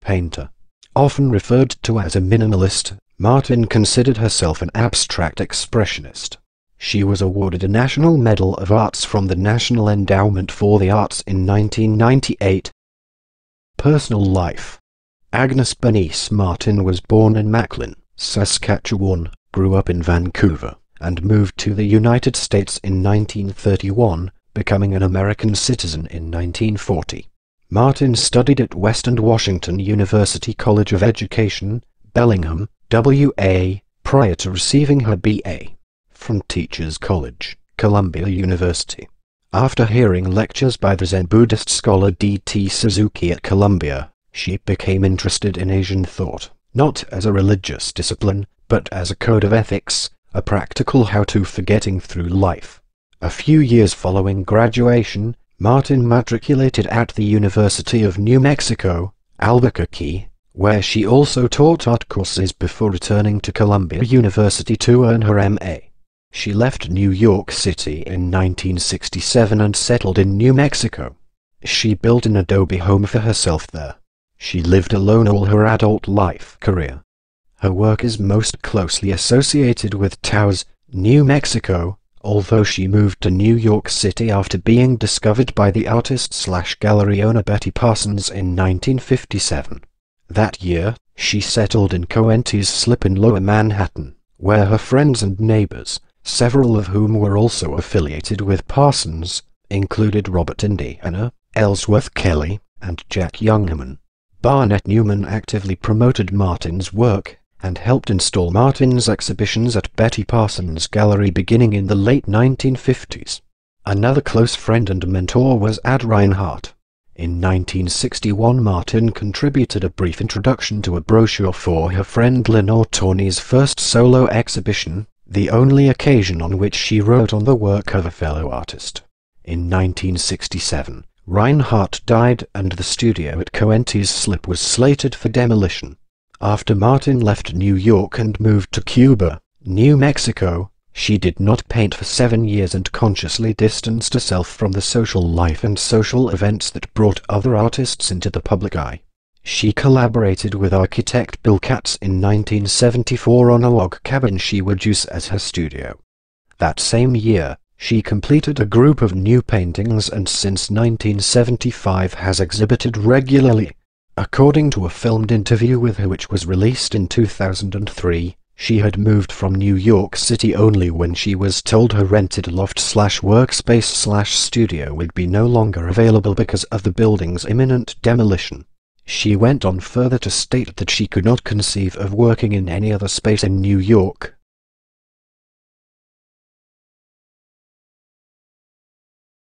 painter. Often referred to as a minimalist, Martin considered herself an abstract expressionist. She was awarded a National Medal of Arts from the National Endowment for the Arts in 1998. Personal life. Agnes Bernice Martin was born in Macklin, Saskatchewan, grew up in Vancouver, and moved to the United States in 1931, becoming an American citizen in 1940. Martin studied at Western Washington University College of Education, Bellingham, WA, prior to receiving her BA from Teachers College, Columbia University. After hearing lectures by the Zen Buddhist scholar D.T. Suzuki at Columbia, she became interested in Asian thought, not as a religious discipline, but as a code of ethics, a practical how-to for getting through life. A few years following graduation, Martin matriculated at the University of New Mexico, Albuquerque, where she also taught art courses before returning to Columbia University to earn her M.A. She left New York City in 1967 and settled in New Mexico. She built an adobe home for herself there. She lived alone all her adult career. Her work is most closely associated with Taos, New Mexico, although she moved to New York City after being discovered by the artist-gallery owner Betty Parsons in 1957. That year, she settled in Coenties Slip in Lower Manhattan, where her friends and neighbors, several of whom were also affiliated with Parsons, included Robert Indiana, Ellsworth Kelly, and Jack Youngman. Barnett Newman actively promoted Martin's work, and helped install Martin's exhibitions at Betty Parsons' gallery beginning in the late 1950s. Another close friend and mentor was Ad Reinhardt. In 1961 Martin contributed a brief introduction to a brochure for her friend Lenore Tawney's first solo exhibition, the only occasion on which she wrote on the work of a fellow artist. In 1967, Reinhardt died and the studio at Coenties Slip was slated for demolition. After Martin left New York and moved to Cuba, New Mexico, she did not paint for 7 years and consciously distanced herself from the social life and social events that brought other artists into the public eye. She collaborated with architect Bill Katz in 1974 on a log cabin she would use as her studio. That same year, she completed a group of new paintings and since 1975 has exhibited regularly. According to a filmed interview with her which was released in 2003, she had moved from New York City only when she was told her rented loft/workspace/studio would be no longer available because of the building's imminent demolition. She went on further to state that she could not conceive of working in any other space in New York,